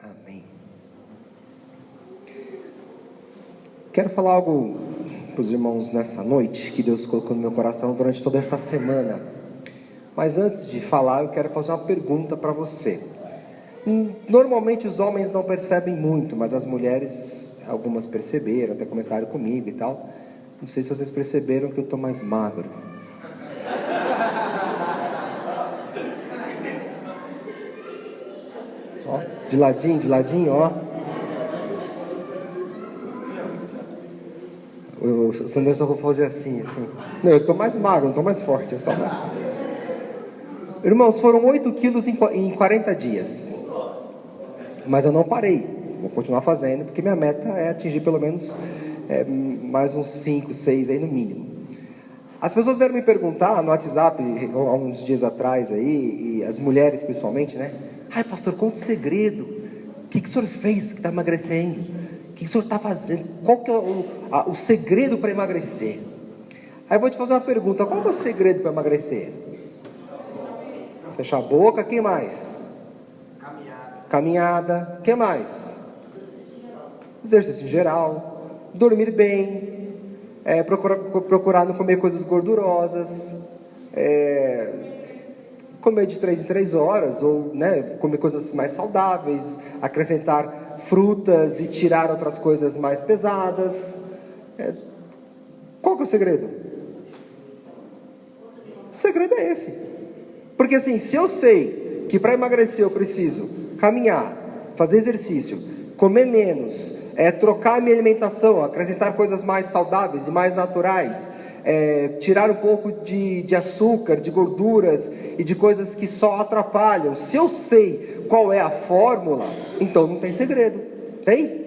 Amém. Quero falar algo para os irmãos nessa noite, que Deus colocou no meu coração durante toda esta semana. Mas antes de falar, eu quero fazer uma pergunta para você. Normalmente os homens não percebem muito, mas as mulheres, algumas perceberam, até comentaram comigo e tal. Não sei se vocês perceberam que eu estou mais magro. Ó, de ladinho, ó. O Sandro só vou fazer assim. Não, eu estou mais magro, não estou mais forte, é só... Irmãos, foram 8 quilos em 40 dias. Mas eu não parei, vou continuar fazendo, porque minha meta é atingir pelo menos mais uns 5, 6 aí no mínimo. As pessoas vieram me perguntar no WhatsApp, há uns dias atrás aí, e as mulheres principalmente, né? Ai, pastor, conta o segredo. O que o senhor fez que está emagrecendo? O que o senhor está fazendo? Qual que é o segredo para emagrecer? Aí eu vou te fazer uma pergunta: qual é o segredo para emagrecer? Fechar a boca, quem mais? Caminhada, o que mais? Exercício em geral, dormir bem, procurar não comer coisas gordurosas, comer de 3 em 3 horas, ou comer coisas mais saudáveis, acrescentar frutas e tirar outras coisas mais pesadas. Qual que é o segredo? O segredo é esse. Porque assim, se eu sei que para emagrecer eu preciso caminhar, fazer exercício, comer menos, trocar a minha alimentação, acrescentar coisas mais saudáveis e mais naturais, tirar um pouco de açúcar, de gorduras e de coisas que só atrapalham. Se eu sei qual é a fórmula, então não tem segredo. Tem?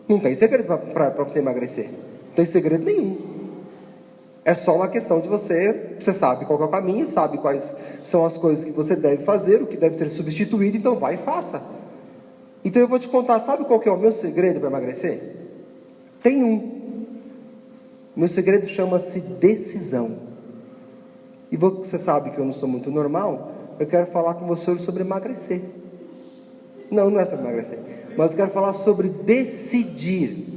Não tem segredo para você emagrecer. Não tem segredo nenhum. É só uma questão de você sabe qual é o caminho, sabe quais são as coisas que você deve fazer, o que deve ser substituído, então vai e faça. Então eu vou te contar, sabe qual que é o meu segredo para emagrecer? Tem um. Meu segredo chama-se decisão. E você sabe que eu não sou muito normal, eu quero falar com você sobre emagrecer. Não é sobre emagrecer, mas eu quero falar sobre decidir.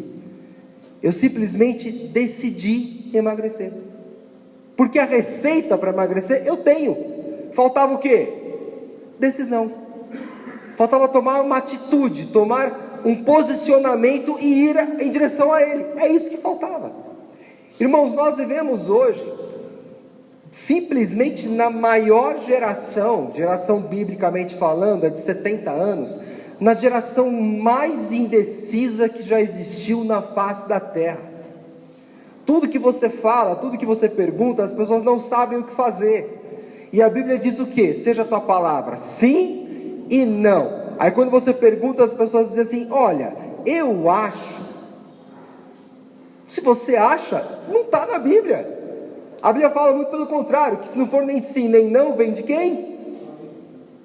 Eu simplesmente decidi emagrecer. Porque a receita para emagrecer eu tenho. Faltava o quê? Decisão. Faltava tomar uma atitude, tomar um posicionamento e ir em direção a ele. É isso que faltava. Irmãos, nós vivemos hoje simplesmente na maior geração biblicamente falando, é de 70 anos, na geração mais indecisa que já existiu na face da terra. Tudo que você fala, tudo que você pergunta, as pessoas não sabem o que fazer. E a Bíblia diz o quê? Seja a tua palavra sim e não. Aí quando você pergunta, as pessoas dizem assim: olha, eu acho. Se você acha, não está na Bíblia. A Bíblia fala muito pelo contrário, que se não for nem sim nem não, vem de quem?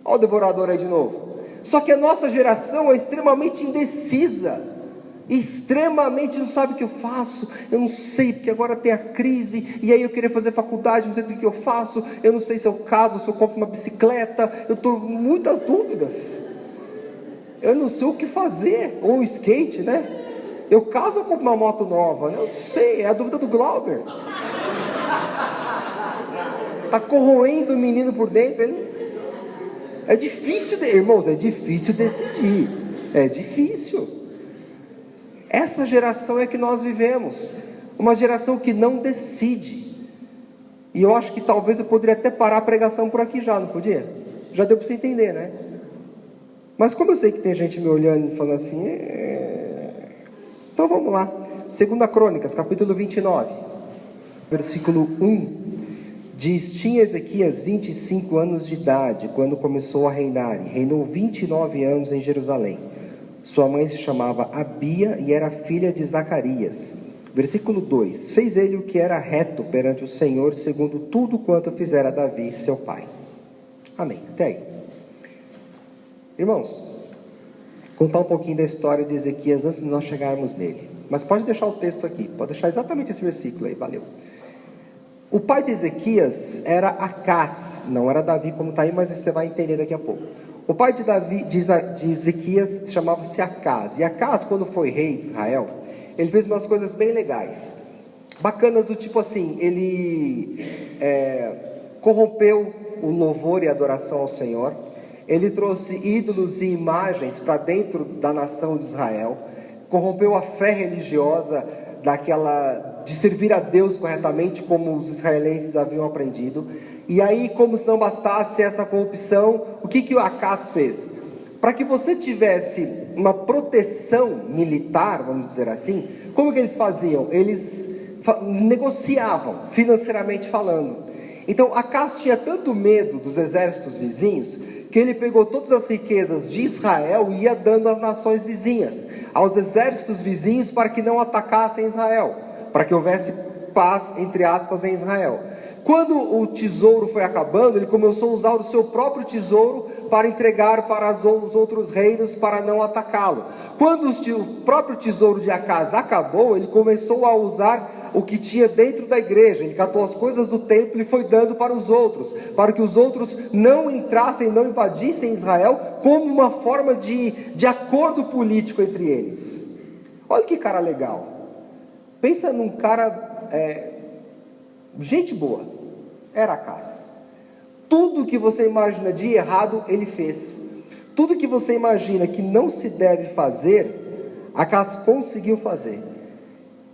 Olha o devorador aí de novo. Só que a nossa geração é extremamente indecisa. Extremamente não sabe o que eu faço. Eu não sei, porque agora tem a crise, e aí eu queria fazer faculdade, não sei o que eu faço. Eu não sei se eu caso, se eu compro uma bicicleta. Eu estou com muitas dúvidas. Eu não sei o que fazer. Ou um skate, né? Eu caso ou compro uma moto nova? Eu não sei, é a dúvida do Glauber. Está corroendo o menino por dentro. É difícil, irmãos, é difícil decidir. É difícil. Essa geração é que nós vivemos, uma geração que não decide. E eu acho que talvez eu poderia até parar a pregação por aqui já, não podia? Já deu para você entender, né? Mas como eu sei que tem gente me olhando e falando assim, então vamos lá. 2 Crônicas, capítulo 29, versículo 1, diz: tinha Ezequias 25 anos de idade quando começou a reinar, e reinou 29 anos em Jerusalém. Sua mãe se chamava Abia e era filha de Zacarias. Versículo 2: fez ele o que era reto perante o Senhor, segundo tudo quanto fizera Davi, seu pai. Amém. Até aí. Irmãos, contar um pouquinho da história de Ezequias antes de nós chegarmos nele. Mas pode deixar o texto aqui, pode deixar exatamente esse versículo aí, valeu. O pai de Ezequias era Acás, não era Davi como está aí, mas você vai entender daqui a pouco. O pai de Davi, de Ezequias, chamava-se Acaz. E Acaz, quando foi rei de Israel, ele fez umas coisas bem legais, bacanas, do tipo assim, ele corrompeu o louvor e a adoração ao Senhor. Ele trouxe ídolos e imagens para dentro da nação de Israel, corrompeu a fé religiosa de servir a Deus corretamente, como os israelenses haviam aprendido. E aí, como se não bastasse essa corrupção, o que o Acaz fez? Para que você tivesse uma proteção militar, vamos dizer assim, como que eles faziam? Eles negociavam, financeiramente falando. Então, Acaz tinha tanto medo dos exércitos vizinhos, que ele pegou todas as riquezas de Israel e ia dando às nações vizinhas, aos exércitos vizinhos, para que não atacassem Israel, para que houvesse paz, entre aspas, em Israel. Quando o tesouro foi acabando, ele começou a usar o seu próprio tesouro para entregar para os outros reinos, para não atacá-lo. Quando o próprio tesouro de Acaz acabou, ele começou a usar o que tinha dentro da igreja. Ele catou as coisas do templo e foi dando para os outros, para que os outros não entrassem, não invadissem Israel, como uma forma de acordo político entre eles. Olha que cara legal. Pensa num cara, gente boa. Era Acaz. Tudo que você imagina de errado, ele fez. Tudo que você imagina que não se deve fazer, Acaz conseguiu fazer.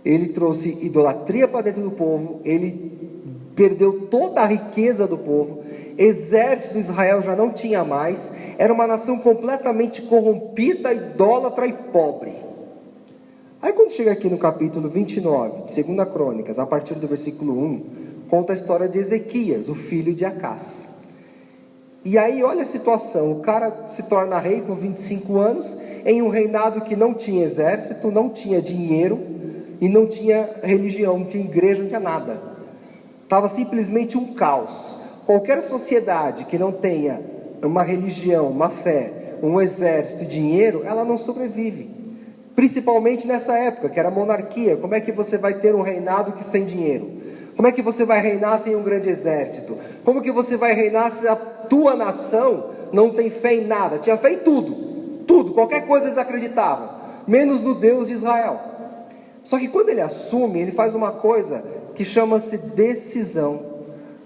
Ele trouxe idolatria para dentro do povo, ele perdeu toda a riqueza do povo, exército de Israel já não tinha mais, era uma nação completamente corrompida, idólatra e pobre. Aí quando chega aqui no capítulo 29, de 2 Crônicas, a partir do versículo 1, conta a história de Ezequias, o filho de Acaz. E aí olha a situação, o cara se torna rei com 25 anos, em um reinado que não tinha exército, não tinha dinheiro, e não tinha religião, não tinha igreja, não tinha nada. Estava simplesmente um caos. Qualquer sociedade que não tenha uma religião, uma fé, um exército e dinheiro, ela não sobrevive. Principalmente nessa época, que era monarquia. Como é que você vai ter um reinado sem dinheiro? Como é que você vai reinar sem um grande exército? Como que você vai reinar se a tua nação não tem fé em nada? Tinha fé em tudo, tudo, qualquer coisa eles acreditavam, menos no Deus de Israel. Só que quando ele assume, ele faz uma coisa que chama-se decisão.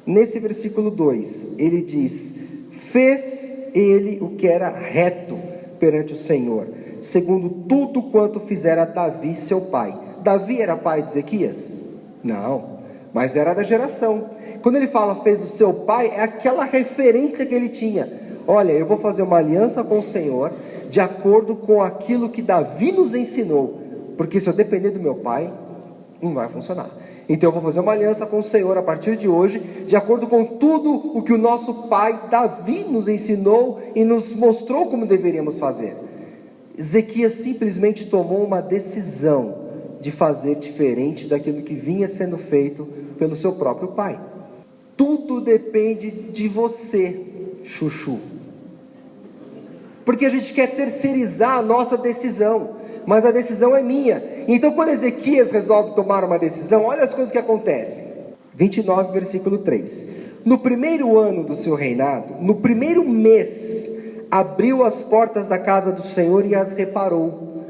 Nesse versículo 2, ele diz: fez ele o que era reto perante o Senhor, segundo tudo quanto fizera Davi seu pai. Davi era pai de Ezequias? Não, mas era da geração. Quando ele fala fez o seu pai, é aquela referência que ele tinha. Olha, eu vou fazer uma aliança com o Senhor, de acordo com aquilo que Davi nos ensinou, porque se eu depender do meu pai, não vai funcionar. Então eu vou fazer uma aliança com o Senhor a partir de hoje, de acordo com tudo o que o nosso pai Davi nos ensinou e nos mostrou como deveríamos fazer. Ezequias simplesmente tomou uma decisão de fazer diferente daquilo que vinha sendo feito pelo seu próprio pai. Tudo depende de você, chuchu. Porque a gente quer terceirizar a nossa decisão, mas a decisão é minha. Então quando Ezequias resolve tomar uma decisão, olha as coisas que acontecem. 29, versículo 3. No primeiro ano do seu reinado, no primeiro mês, abriu as portas da casa do Senhor e as reparou.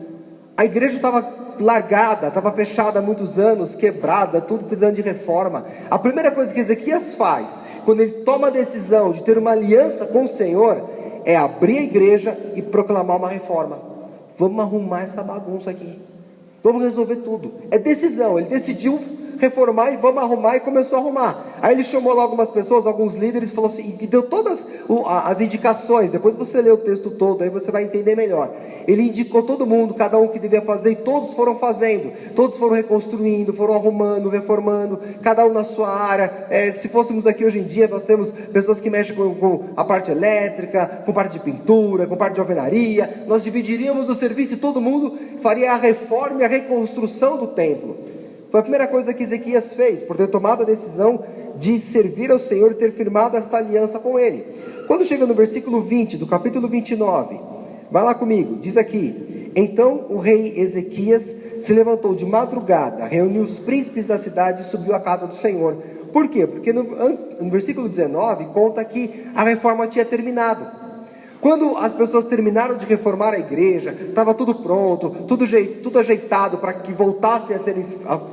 A igreja estava largada, estava fechada há muitos anos, quebrada, tudo precisando de reforma. A primeira coisa que Ezequias faz, quando ele toma a decisão de ter uma aliança com o Senhor, é abrir a igreja e proclamar uma reforma. Vamos arrumar essa bagunça aqui, vamos resolver tudo. É decisão, ele decidiu reformar e vamos arrumar, e começou a arrumar. Aí ele chamou lá algumas pessoas, alguns líderes, falou assim, e deu todas as indicações. Depois você lê o texto todo, aí você vai entender melhor. Ele indicou todo mundo, cada um que devia fazer, e todos foram fazendo, todos foram reconstruindo, foram arrumando, reformando, cada um na sua área. Se fôssemos aqui hoje em dia, nós temos pessoas que mexem com a parte elétrica, com parte de pintura, com parte de alvenaria. Nós dividiríamos o serviço e todo mundo faria a reforma e a reconstrução do templo. Foi a primeira coisa que Ezequias fez, por ter tomado a decisão de servir ao Senhor e ter firmado esta aliança com Ele. Quando chega no versículo 20 do capítulo 29, vai lá comigo, diz aqui: então o rei Ezequias se levantou de madrugada, reuniu os príncipes da cidade e subiu à casa do Senhor. Por quê? Porque no versículo 19 conta que a reforma tinha terminado. Quando as pessoas terminaram de reformar a igreja, estava tudo pronto, tudo ajeitado para que voltassem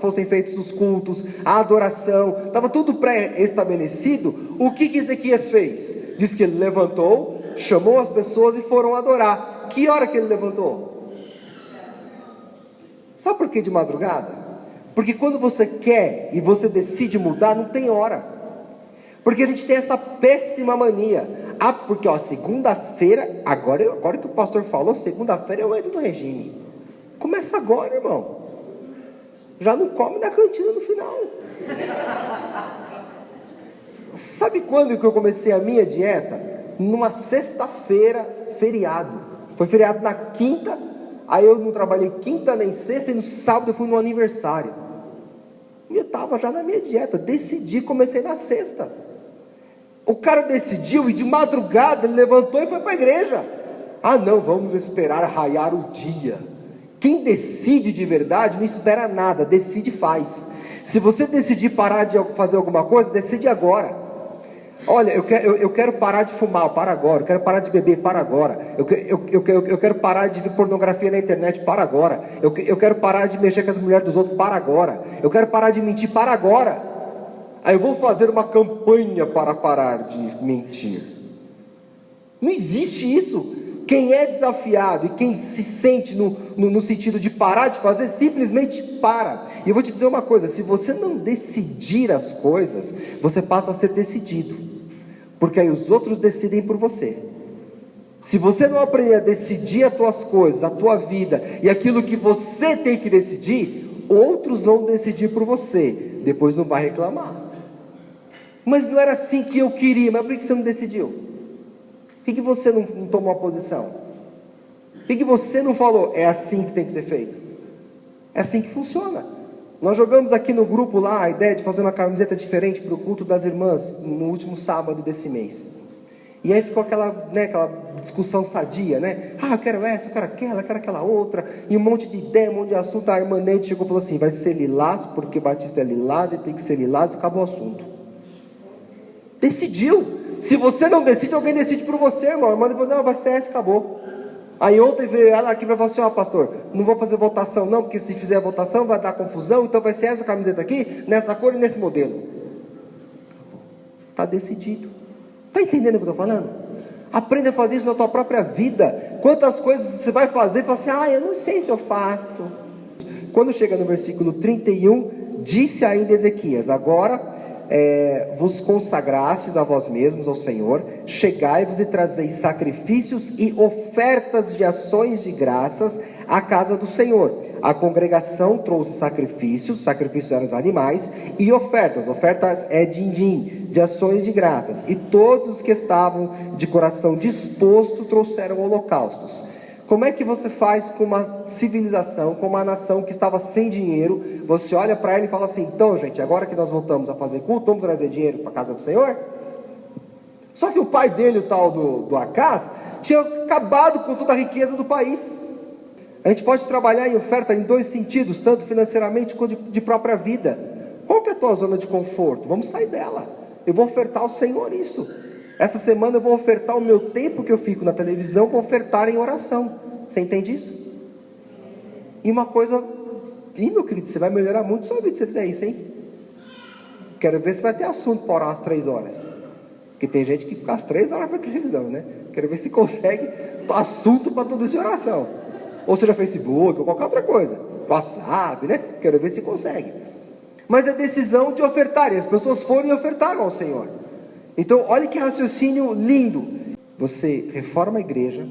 fossem feitos os cultos, a adoração, estava tudo pré-estabelecido. O que Ezequias fez? Diz que ele levantou, chamou as pessoas e foram adorar. Que hora que ele levantou? Sabe por que de madrugada? Porque quando você quer e você decide mudar, não tem hora. Porque a gente tem essa péssima mania. Porque segunda-feira, agora que o pastor falou, segunda-feira eu entro no regime. Começa agora, irmão. Já não come na cantina no final. Sabe quando que eu comecei a minha dieta? Numa sexta-feira, feriado. Foi feriado na quinta, aí eu não trabalhei quinta nem sexta, e no sábado eu fui no aniversário. E eu estava já na minha dieta, decidi, comecei na sexta. O cara decidiu e de madrugada ele levantou e foi para a igreja. Não, vamos esperar raiar o dia. Quem decide de verdade não espera nada, decide e faz. Se você decidir parar de fazer alguma coisa, decide agora. Olha, eu quero parar de fumar, para agora. Eu quero parar de beber, para agora. Eu quero parar de ver pornografia na internet, para agora. Eu quero parar de mexer com as mulheres dos outros, para agora. Eu quero parar de mentir, para agora. Aí eu vou fazer uma campanha para parar de mentir. Não existe isso. Quem é desafiado e quem se sente no sentido de parar de fazer, simplesmente para. E eu vou te dizer uma coisa: se você não decidir as coisas, você passa a ser decidido, porque aí os outros decidem por você. Se você não aprender a decidir as tuas coisas, a tua vida e aquilo que você tem que decidir, outros vão decidir por você, depois não vai reclamar. Mas não era assim que eu queria. Mas por que você não decidiu? Por que você não tomou uma posição? Por que você não falou, é assim que tem que ser feito? É assim que funciona. Nós jogamos aqui no grupo lá a ideia de fazer uma camiseta diferente para o culto das irmãs no último sábado desse mês. E aí ficou aquela discussão sadia, né? Eu quero essa, eu quero aquela outra. E um monte de ideia, um monte de assunto. A irmã Neide chegou e falou assim: vai ser lilás, porque Batista é lilás e tem que ser lilás, e acabou o assunto. Decidiu. Se você não decide, alguém decide por você, irmão. A irmã falou: não, vai ser essa, acabou. Aí ontem veio ela aqui e vai falar assim: pastor, não vou fazer votação não, porque se fizer votação vai dar confusão, então vai ser essa camiseta aqui, nessa cor e nesse modelo. Está decidido. Está entendendo o que eu estou falando? Aprenda a fazer isso na tua própria vida. Quantas coisas você vai fazer e fala assim: eu não sei se eu faço. Quando chega no versículo 31, disse ainda Ezequias: agora vos consagrastes a vós mesmos ao Senhor, chegai-vos e trazeis sacrifícios e ofertas de ações de graças à casa do Senhor. A congregação trouxe sacrifícios eram os animais, e ofertas é din-din, de ações de graças, e todos os que estavam de coração disposto trouxeram holocaustos. Como é que você faz com uma civilização, com uma nação que estava sem dinheiro? Você olha para ela e fala assim: então, gente, agora que nós voltamos a fazer culto, vamos trazer dinheiro para a casa do Senhor? Só que o pai dele, o tal do Acaz, tinha acabado com toda a riqueza do país. A gente pode trabalhar em oferta em dois sentidos, tanto financeiramente quanto de própria vida. Qual que é a tua zona de conforto? Vamos sair dela. Eu vou ofertar ao Senhor isso. Essa semana eu vou ofertar o meu tempo que eu fico na televisão, vou ofertar em oração. Você entende isso? E uma coisa, meu querido, você vai melhorar muito a sua vida se você fizer isso, hein? Quero ver se vai ter assunto para orar às 3 horas. Porque tem gente que fica às 3 horas para televisão, né? Quero ver se consegue assunto para tudo isso de oração. Ou seja, Facebook, ou qualquer outra coisa. WhatsApp, né? Quero ver se consegue. Mas é decisão de ofertar. E as pessoas foram e ofertaram ao Senhor. Então, olha que raciocínio lindo. Você reforma a igreja,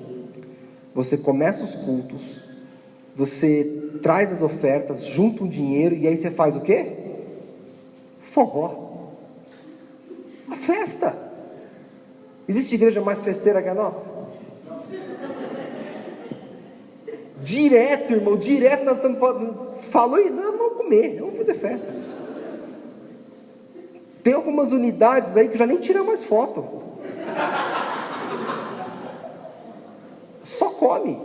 você começa os cultos, você traz as ofertas, junta um dinheiro, e aí você faz o quê? Forró. A festa. Existe igreja mais festeira que a nossa? Direto, irmão, direto nós estamos falando. Falou e não, vamos comer, vamos fazer festa. Tem algumas unidades aí que já nem tiram mais foto. Só come.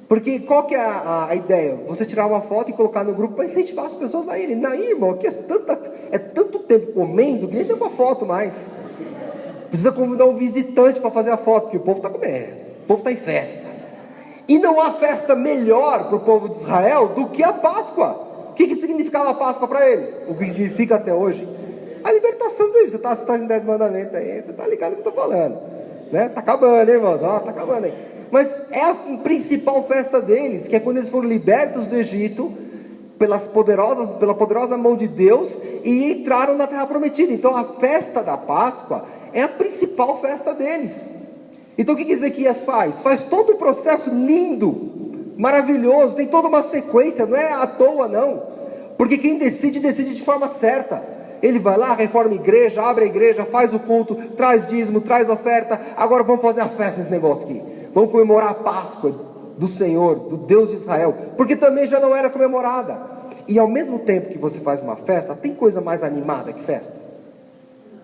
Porque qual que é a ideia? Você tirar uma foto e colocar no grupo para incentivar as pessoas a irem. Não, irmão, aqui é tanto tempo comendo que nem tem uma foto mais. Precisa convidar um visitante para fazer a foto, porque o povo está comendo, o povo está em festa. E não há festa melhor para o povo de Israel do que a Páscoa. O que significava a Páscoa para eles? O que significa até hoje? A libertação deles. Você está citando em 10 mandamentos aí, você está ligado no que eu estou falando, né? Está acabando, hein, irmãos? Está acabando aí. Mas é a principal festa deles, que é quando eles foram libertos do Egito, pela poderosa mão de Deus, e entraram na terra prometida. Então a festa da Páscoa é a principal festa deles. Então o que Ezequias faz? Faz todo um processo lindo, maravilhoso, tem toda uma sequência, não é à toa não, porque quem decide de forma certa. Ele vai lá, reforma a igreja, abre a igreja, faz o culto, traz dízimo, traz oferta. Agora vamos fazer a festa nesse negócio aqui, vamos comemorar a Páscoa do Senhor, do Deus de Israel, porque também já não era comemorada. E ao mesmo tempo que você faz uma festa, tem coisa mais animada que festa?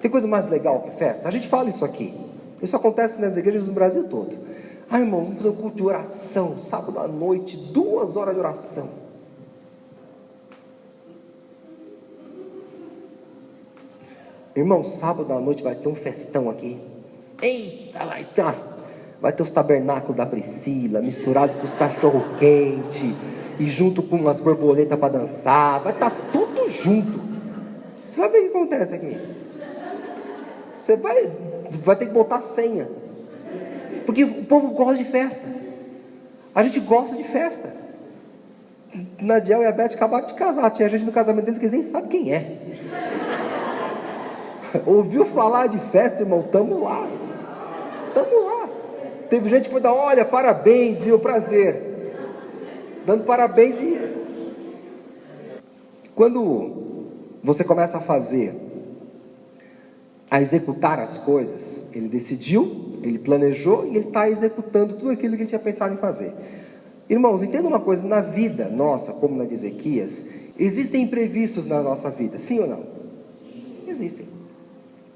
Tem coisa mais legal que festa? A gente fala isso aqui, isso acontece nas igrejas do Brasil todo. Ah, irmãos, vamos fazer um culto de oração, sábado à noite, 2 horas de oração. Irmão, sábado à noite vai ter um festão aqui. Eita, vai ter os tabernáculos da Priscila, misturado com os cachorro-quente, e junto com umas borboletas para dançar, vai estar tudo junto. Sabe o que acontece aqui? Você vai ter que botar a senha, porque o povo gosta de festa. A gente gosta de festa. Nadiel e a Beth acabaram de casar, tinha gente no casamento deles que eles nem sabem quem é. Ouviu falar de festa, irmão? Tamo lá. Teve gente que foi dar, olha, parabéns, viu, prazer, dando parabéns. E quando você começa a executar as coisas, ele decidiu, ele planejou e ele está executando tudo aquilo que ele tinha pensado em fazer. Irmãos, entenda uma coisa, na vida nossa, como na de Ezequias, existem imprevistos na nossa vida, sim ou não? Existem.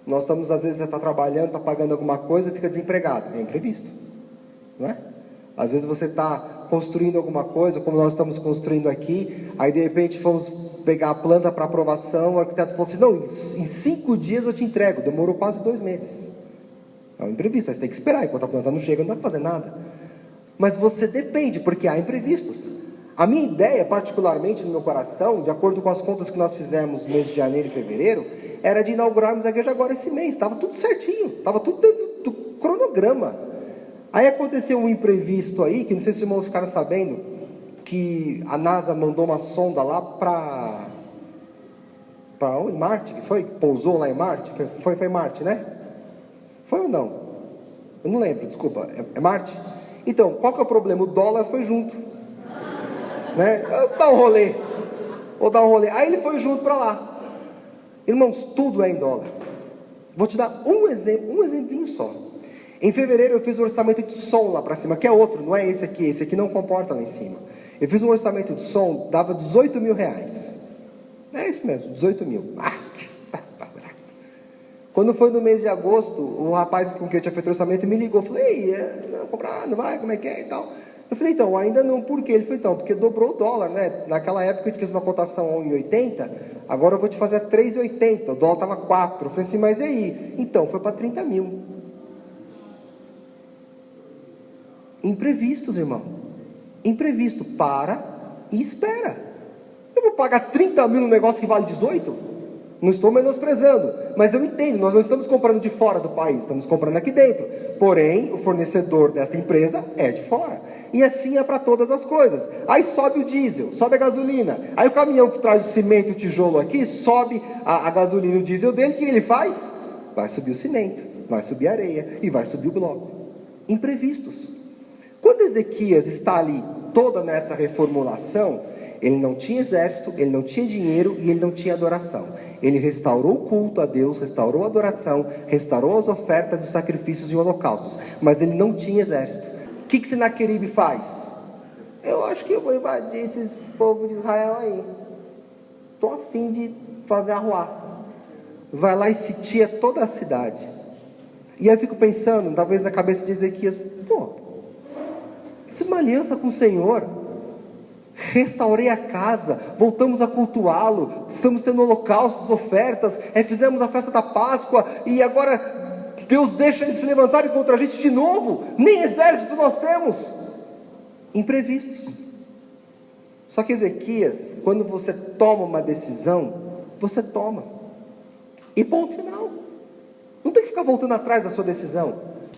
Nós estamos, às vezes, você está trabalhando, está pagando alguma coisa, fica desempregado, é imprevisto, não é? Às vezes você está construindo alguma coisa, como nós estamos construindo aqui, aí de repente fomos pegar a planta para aprovação, o arquiteto falou assim, não, em 5 dias eu te entrego, demorou quase 2 meses. É um imprevisto, aí você tem que esperar, enquanto a planta não chega, não dá para fazer nada. Mas você depende, porque há imprevistos. A minha ideia, particularmente no meu coração, de acordo com as contas que nós fizemos no mês de janeiro e fevereiro, era de inaugurarmos a igreja agora esse mês, estava tudo certinho, estava tudo dentro do cronograma. Aí aconteceu um imprevisto aí, que não sei se os irmãos ficaram sabendo, que a NASA mandou uma sonda lá para onde? Marte, que foi? Pousou lá em Marte? Foi Marte, né? Foi ou não? Eu não lembro, desculpa, é Marte? Então, qual que é o problema? O dólar foi junto, né? Vou dar um rolê, aí ele foi junto para lá. Irmãos, tudo é em dólar. Vou te dar um exemplinho só. Em fevereiro eu fiz um orçamento de som lá para cima, que é outro, não é esse aqui não comporta lá em cima. Eu fiz um orçamento de som, dava 18 mil reais. É isso mesmo, 18 mil. Quando foi no mês de agosto, o rapaz com quem eu tinha feito o orçamento me ligou, falei, não comprar, não vai, como é que é e tal. Eu falei, então, ainda não, por quê? Ele falou, então, porque dobrou o dólar, né? Naquela época eu te fiz uma cotação a 1,80, agora eu vou te fazer a 3,80, o dólar estava 4. Eu falei assim, mas e aí? Então, foi para 30 mil. Imprevistos, irmão. Imprevisto, para e espera. Eu vou pagar 30 mil num negócio que vale 18? Não estou menosprezando, mas eu entendo, nós não estamos comprando de fora do país, estamos comprando aqui dentro. Porém, o fornecedor desta empresa é de fora. E assim é para todas as coisas. Aí sobe o diesel, sobe a gasolina. Aí o caminhão que traz o cimento e o tijolo aqui, sobe a gasolina e o diesel dele, o que ele faz? Vai subir o cimento, vai subir a areia e vai subir o bloco. Imprevistos. Quando Ezequias está ali, toda nessa reformulação, ele não tinha exército, ele não tinha dinheiro e ele não tinha adoração. Ele restaurou o culto a Deus, restaurou a adoração, restaurou as ofertas, os sacrifícios e holocaustos, mas ele não tinha exército. O que Senaqueribe faz? Eu acho que eu vou invadir esses povos de Israel aí. Estou a fim de fazer arruaça. Vai lá e sitia toda a cidade. E aí eu fico pensando, talvez na cabeça de Ezequias, eu fiz uma aliança com o Senhor, restaurei a casa, voltamos a cultuá-lo, estamos tendo holocaustos, ofertas, fizemos a festa da Páscoa, e agora Deus deixa eles se levantarem contra a gente de novo. Nem exército nós temos. Imprevistos. Só que Ezequias, quando você toma uma decisão, você toma. E ponto final. Não tem que ficar voltando atrás da sua decisão.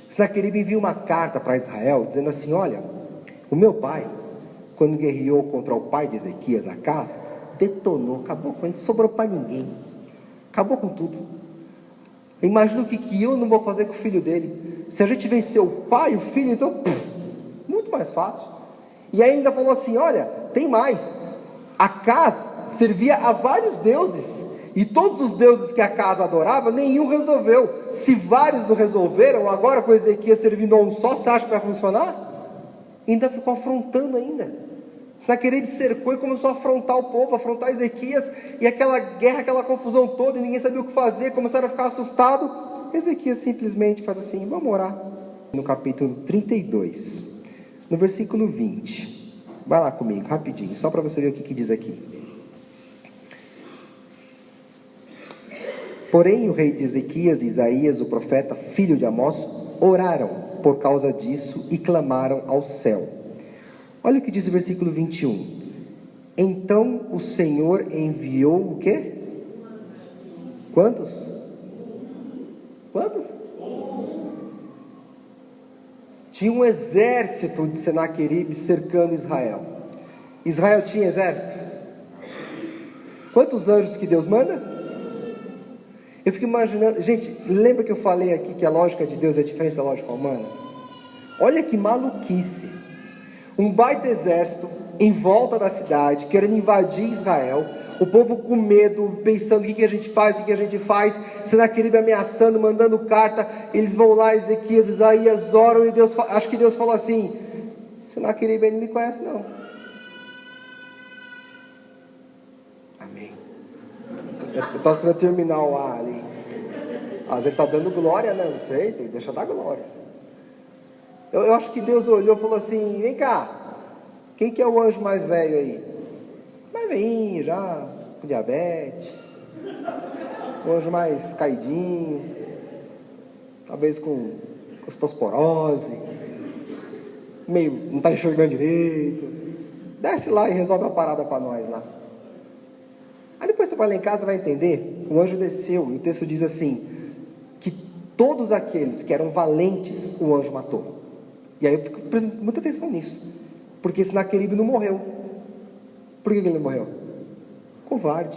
Senaqueribe envia uma carta para Israel, dizendo assim: olha, o meu pai, quando guerreou contra o pai de Ezequias, Acás, detonou, acabou com ele, sobrou para ninguém. Acabou com tudo. Imagina o que eu não vou fazer com o filho dele. Se a gente vencer o pai e o filho, então, muito mais fácil. E ainda falou assim: olha, tem mais. Acás servia a vários deuses, e todos os deuses que Acás adorava, nenhum resolveu. Se vários não resolveram, agora com Ezequias servindo a um só, você acha que vai funcionar? Ainda ficou afrontando ainda. Senaqueribe cercou e começou a afrontar o povo, afrontar Ezequias, e aquela guerra, aquela confusão toda, e ninguém sabia o que fazer, começaram a ficar assustados. Ezequias simplesmente faz assim: vamos orar. No capítulo 32, no versículo 20, vai lá comigo, rapidinho, só para você ver o que diz aqui. Porém o rei de Ezequias e Isaías, o profeta, filho de Amós, oraram por causa disso e clamaram ao céu. Olha o que diz o versículo 21. Então o Senhor enviou o quê? Quantos? Quantos? Tinha um exército de Senaqueribe cercando Israel. Israel tinha exército? Quantos anjos que Deus manda? Eu fico imaginando, gente, lembra que eu falei aqui que a lógica de Deus é diferente da lógica humana? Olha que maluquice. Um baita exército em volta da cidade, querendo invadir Israel, o povo com medo, pensando: o que a gente faz, o que a gente faz? Senaqueribe ameaçando, mandando carta. Eles vão lá, Ezequias, Isaías oram, e Deus, acho que Deus falou assim: Senaqueribe, ele não me conhece não. Amém. Eu estou esperando terminar o ar ali. Às vezes está dando glória, né? Não sei, deixa eu dar glória. Eu acho que Deus olhou e falou assim: vem cá, quem que é o anjo mais velho aí? Mais velhinho já, com diabetes, o anjo mais caidinho, talvez com osteoporose, meio, não está enxergando direito. Desce lá e resolve a parada para nós lá. Aí depois você vai lá em casa e vai entender. O anjo desceu e o texto diz assim: que todos aqueles que eram valentes, o anjo matou. E aí eu fico prestando muita atenção nisso, porque Senaqueribe não morreu. Por que ele não morreu? Covarde.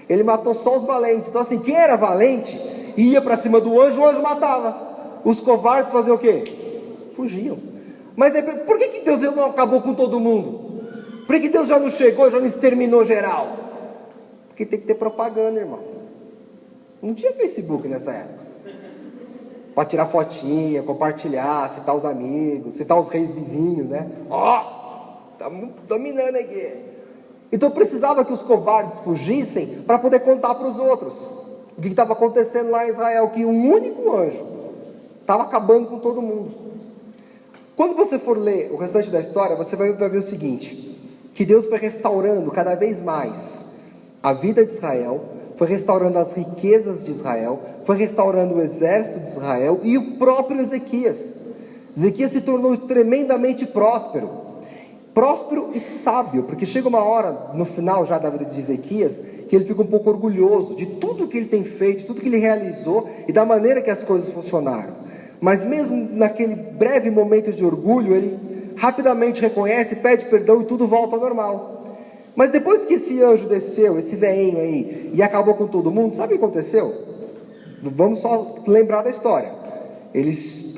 Ele matou só os valentes. Então assim, quem era valente ia para cima do anjo, o anjo matava. Os covardes faziam o quê? Fugiam. Mas aí, por que Deus não acabou com todo mundo? Por que Deus já não chegou, já não exterminou geral? Porque tem que ter propaganda, irmão. Não tinha Facebook nessa época para tirar fotinha, compartilhar, citar os amigos, citar os reis vizinhos, né? Estamos dominando aqui. Então precisava que os covardes fugissem para poder contar para os outros o que estava acontecendo lá em Israel, que um único anjo estava acabando com todo mundo. Quando você for ler o restante da história, você vai ver o seguinte: que Deus foi restaurando cada vez mais a vida de Israel, foi restaurando as riquezas de Israel, foi restaurando o exército de Israel e o próprio Ezequias. Ezequias se tornou tremendamente próspero e sábio, porque chega uma hora, no final já da vida de Ezequias, que ele fica um pouco orgulhoso de tudo que ele tem feito, de tudo que ele realizou e da maneira que as coisas funcionaram. Mas mesmo naquele breve momento de orgulho, ele rapidamente reconhece, pede perdão e tudo volta ao normal. Mas depois que esse anjo desceu, esse velhinho aí, e acabou com todo mundo, sabe o que aconteceu? Vamos só lembrar da história.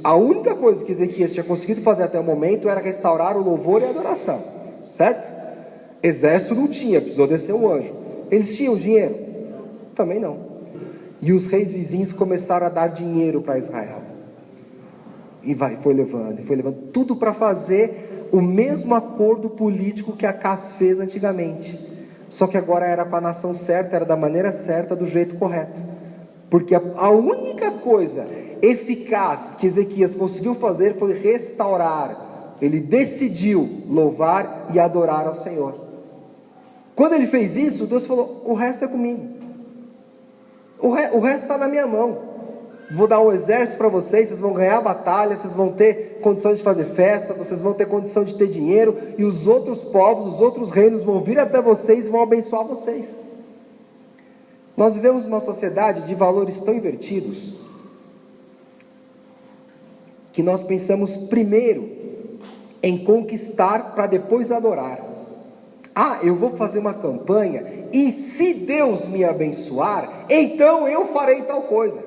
A única coisa que Ezequias tinha conseguido fazer até o momento era restaurar o louvor e a adoração, certo? Exército não tinha, precisou descer um anjo. Eles tinham dinheiro? Também não. E os reis vizinhos começaram a dar dinheiro para Israel. E foi levando tudo para fazer o mesmo acordo político que Acás fez antigamente, só que agora era com a nação certa, era da maneira certa, do jeito correto, porque a única coisa eficaz que Ezequias conseguiu fazer foi restaurar. Ele decidiu louvar e adorar ao Senhor. Quando ele fez isso, Deus falou: o resto é comigo, o resto está na minha mão. vou dar um exército para vocês, vocês vão ganhar a batalha, vocês vão ter condições de fazer festa, vocês vão ter condição de ter dinheiro, e os outros povos, os outros reinos vão vir até vocês e vão abençoar vocês. Nós vivemos uma sociedade de valores tão invertidos, que nós pensamos primeiro em conquistar para depois adorar. Eu vou fazer uma campanha, e se Deus me abençoar, então eu farei tal coisa.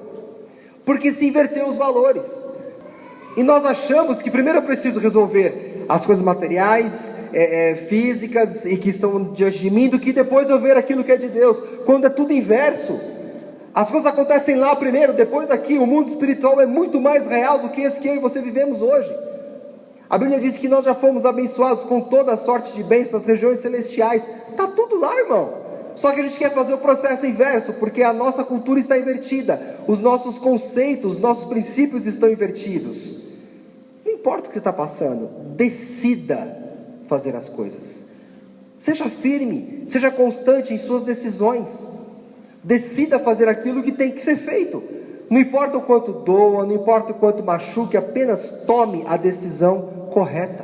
Porque se inverteu os valores, e nós achamos que primeiro eu preciso resolver as coisas materiais, físicas, e que estão diante de mim, do que depois eu ver aquilo que é de Deus, quando é tudo inverso. As coisas acontecem lá primeiro, depois aqui. O mundo espiritual é muito mais real do que esse que eu e você vivemos hoje. A Bíblia diz que nós já fomos abençoados com toda a sorte de bênçãos nas regiões celestiais. Está tudo lá, irmão. Só que a gente quer fazer o processo inverso, porque a nossa cultura está invertida, os nossos conceitos, os nossos princípios estão invertidos. Não importa o que você está passando, decida fazer as coisas. Seja firme, seja constante em suas decisões. Decida fazer aquilo que tem que ser feito. Não importa o quanto doa, não importa o quanto machuque, apenas tome a decisão correta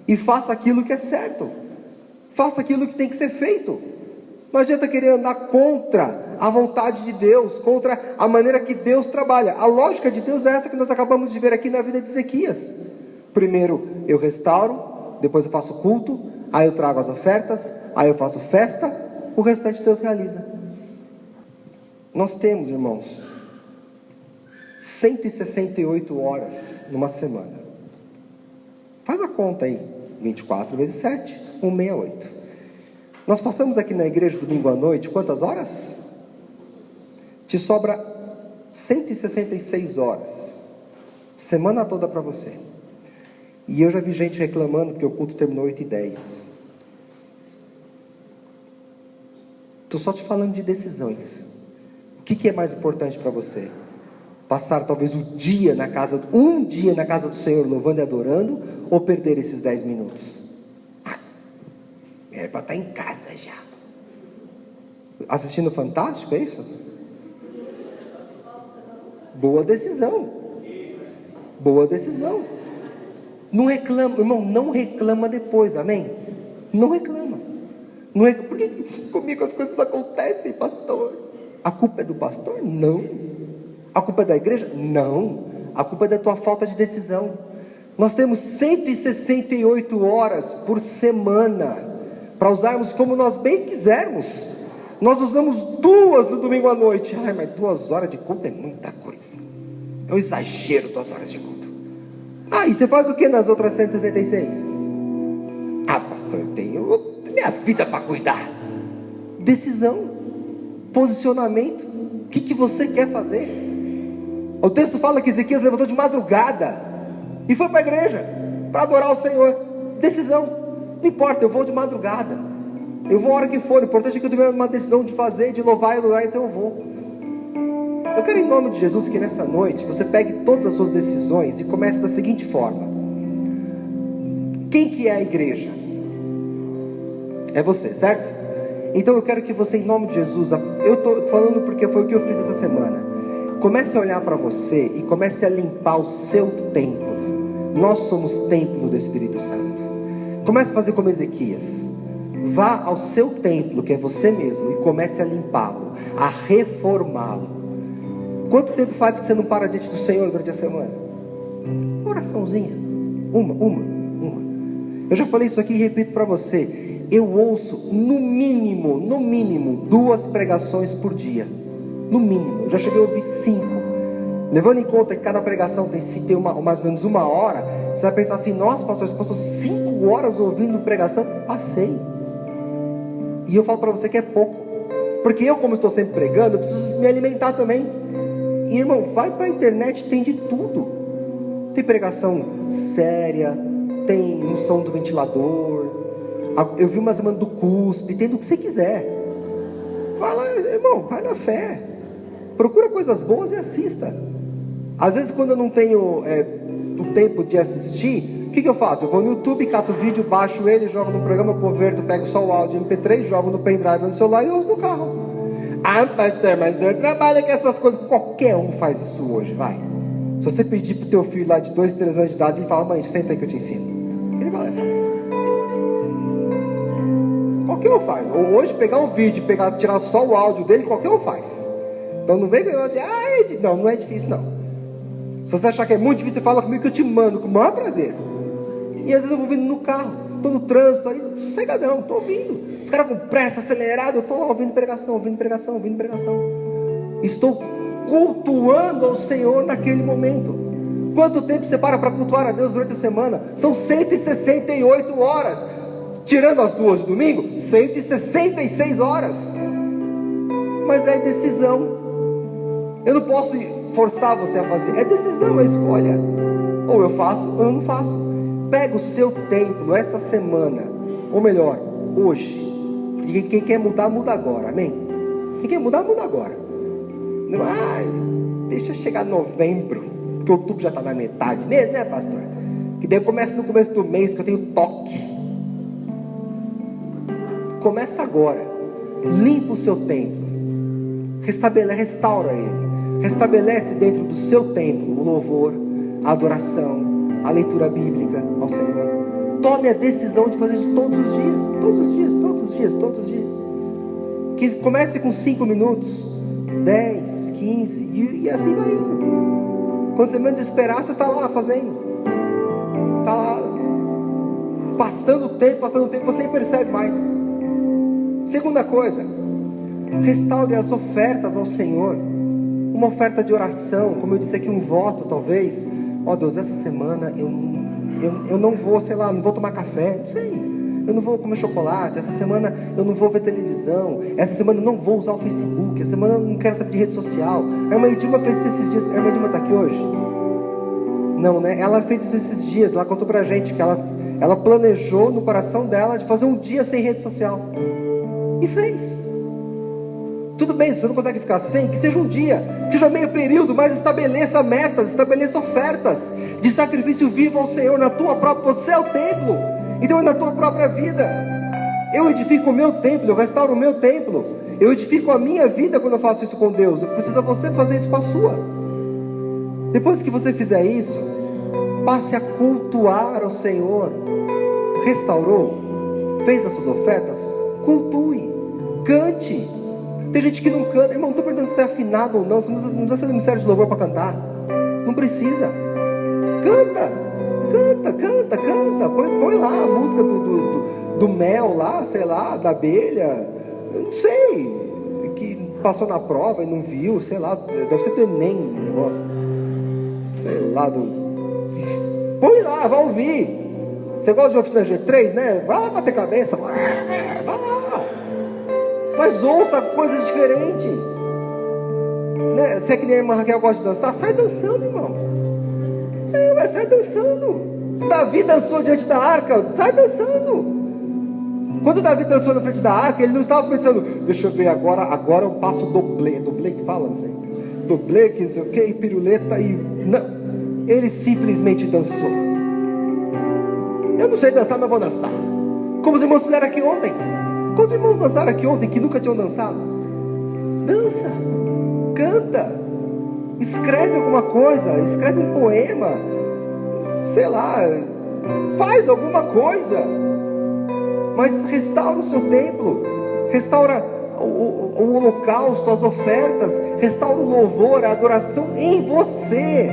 e faça aquilo que é certo. Faça aquilo que tem que ser feito. Não adianta querer andar contra a vontade de Deus, contra a maneira que Deus trabalha. A lógica de Deus é essa que nós acabamos de ver aqui na vida de Ezequias. Primeiro eu restauro, depois eu faço culto, aí eu trago as ofertas, aí eu faço festa, o restante Deus realiza. Nós temos, irmãos, 168 horas numa semana. Faz a conta aí, 24 vezes 7, 168. Nós passamos aqui na igreja domingo à noite, quantas horas? Te sobra 166 horas, semana toda para você. E eu já vi gente reclamando porque o culto terminou 8h10. Estou só te falando de decisões. O que é mais importante para você? Passar talvez um dia na casa do Senhor louvando e adorando, ou perder esses 10 minutos? Era para estar em casa já, assistindo Fantástico, é isso? Boa decisão. Boa decisão. Não reclama, irmão, não reclama depois, amém? Não reclama. Por que comigo as coisas não acontecem, pastor? A culpa é do pastor? Não. A culpa é da igreja? Não. A culpa é da tua falta de decisão. Nós temos 168 horas por semana para usarmos como nós bem quisermos. Nós usamos 2 no domingo à noite. Mas 2 horas de culto é muita coisa. É um exagero 2 horas de culto. E você faz o que nas outras 166? Pastor, eu tenho minha vida para cuidar. Decisão, posicionamento. O que você quer fazer? O texto fala que Ezequias levantou de madrugada e foi para a igreja para adorar o Senhor. Decisão. Não importa, eu vou de madrugada, eu vou a hora que for. O importante é que eu tomei uma decisão de fazer, de louvar e adorar, então eu vou. Eu quero, em nome de Jesus, que nessa noite você pegue todas as suas decisões e comece da seguinte forma: quem que é a igreja? É você, certo? Então eu quero que você, em nome de Jesus, eu estou falando porque foi o que eu fiz essa semana. Comece a olhar para você e comece a limpar o seu templo. Nós somos templo do Espírito Santo. Comece a fazer como Ezequias. Vá ao seu templo, que é você mesmo, e comece a limpá-lo, a reformá-lo. Quanto tempo faz que você não para diante do Senhor durante a semana? Uma oraçãozinha. Uma. Eu já falei isso aqui e repito para você. Eu ouço no mínimo 2 pregações por dia. No mínimo. Eu já cheguei a ouvir 5. Levando em conta que cada pregação tem mais ou menos 1 hora, você vai pensar assim: nossa, pastor, você passou 5 horas ouvindo pregação? Passei. E eu falo para você que é pouco, porque eu, como estou sempre pregando, eu preciso me alimentar também. E, irmão, vai para a internet, tem de tudo. Tem pregação séria, tem unção do ventilador, eu vi uma semana do cuspe, tem do que você quiser. Vai lá, irmão, vai na fé. Procura coisas boas e assista. Às vezes, quando eu não tenho o tempo de assistir, o que eu faço? Eu vou no YouTube, cato o vídeo, baixo ele, jogo no programa, converto, pego só o áudio MP3, jogo no pendrive no celular e uso no carro. Ah, pastor, mas eu trabalho com essas coisas. Qualquer um faz isso hoje, vai. Se você pedir pro teu filho lá de 2, 3 anos de idade, ele fala: mãe, senta aí que eu te ensino. Ele vai lá e faz. Qualquer um faz. Ou hoje pegar um vídeo, tirar só o áudio dele, qualquer um faz. Então não vem com não é difícil não. Se você achar que é muito difícil, você fala comigo que eu te mando com o maior prazer. E às vezes eu vou vindo no carro, estou no trânsito aí, sossegadão, estou ouvindo. Os caras com pressa, acelerado, eu estou ouvindo pregação. Estou cultuando ao Senhor naquele momento. Quanto tempo você para cultuar a Deus durante a semana? São 168 horas. Tirando as 2 de domingo, 166 horas. Mas é decisão. Eu não posso forçar você a fazer. É decisão, é escolha. Ou eu faço, ou eu não faço. Pega o seu tempo esta semana, ou melhor, hoje. E quem quer mudar, muda agora, amém? Quem quer mudar, muda agora. Deixa chegar novembro, porque outubro já está na metade mesmo, né, pastor? Que daí eu começo no começo do mês, que eu tenho toque. Começa agora. Limpa o seu templo. Restaura ele. Restabelece dentro do seu templo o louvor, a adoração, a leitura bíblica ao Senhor. Tome a decisão de fazer isso todos os dias. Que comece com 5 minutos, 10, 15 e assim vai indo. Quando você menos esperar, você está lá fazendo. Está lá passando o tempo, você nem percebe mais. Segunda coisa, restaure as ofertas ao Senhor. Uma oferta de oração, como eu disse aqui, um voto talvez. Deus, essa semana eu não vou, não vou tomar café, não sei. Eu não vou comer chocolate, essa semana eu não vou ver televisão, essa semana eu não vou usar o Facebook, essa semana eu não quero saber de rede social. A irmã Edilma fez isso esses dias. A irmã Edilma está aqui hoje? Não, né? Ela fez isso esses dias, ela contou pra gente que ela planejou no coração dela de fazer um dia sem rede social. E fez. Tudo bem, se você não consegue ficar sem, que seja um dia, que seja meio período, mas estabeleça metas, estabeleça ofertas de sacrifício vivo ao Senhor na tua própria. Você é o templo, então é na tua própria vida. Eu edifico o meu templo, eu restauro o meu templo, eu edifico a minha vida quando eu faço isso com Deus. Precisa você fazer isso com a sua. Depois que você fizer isso, passe a cultuar ao Senhor. Restaurou, fez as suas ofertas, cultue, cante. Tem gente que não canta, irmão, não estou perguntando se é afinado ou não, você não precisa ser do ministério de louvor para cantar, não precisa. Canta, põe lá a música do mel lá, sei lá, da abelha, eu não sei, que passou na prova e não viu, sei lá, deve ser do Enem, negócio, sei lá, põe lá, vai ouvir. Você gosta de oficina G3, né? Vai lá bater cabeça, vai lá. Mas ouça coisas diferentes, né? Se é que nem a irmã Raquel gosta de dançar, sai dançando, irmão. Vai sair dançando. Davi dançou diante da arca, sai dançando. Quando Davi dançou na frente da arca, ele não estava pensando, deixa eu ver agora eu passo doblê que fala, não sei, doblê, que não sei o que, piruleta e... Não, ele simplesmente dançou. Eu não sei dançar, mas vou dançar. Como os irmãos fizeram aqui ontem. Quantos irmãos dançaram aqui ontem que nunca tinham dançado? Dança, canta, escreve alguma coisa, escreve um poema, sei lá, faz alguma coisa, mas restaura o seu templo, restaura o holocausto, as ofertas, restaura o louvor, a adoração em você,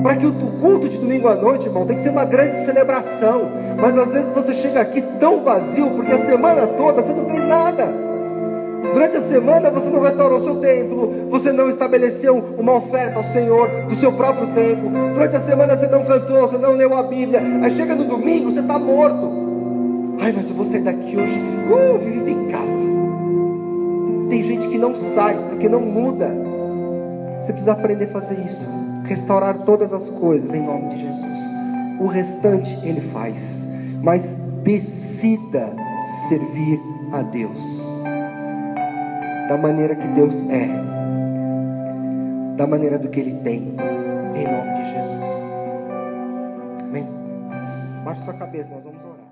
para que o culto de domingo à noite, irmão, tem que ser uma grande celebração. Mas às vezes você chega aqui tão vazio, porque a semana toda você não fez nada. Durante a semana você não restaurou o seu templo, você não estabeleceu uma oferta ao Senhor do seu próprio templo. Durante a semana você não cantou, você não leu a Bíblia. Aí chega no domingo, você está morto. Mas eu vou sair daqui hoje vivificado. Tem gente que não sai, porque não muda. Você precisa aprender a fazer isso, restaurar todas as coisas em nome de Jesus. O restante Ele faz, mas decida servir a Deus da maneira que Deus é, da maneira do que Ele tem, em nome de Jesus. Amém? Baixe sua cabeça, nós vamos orar.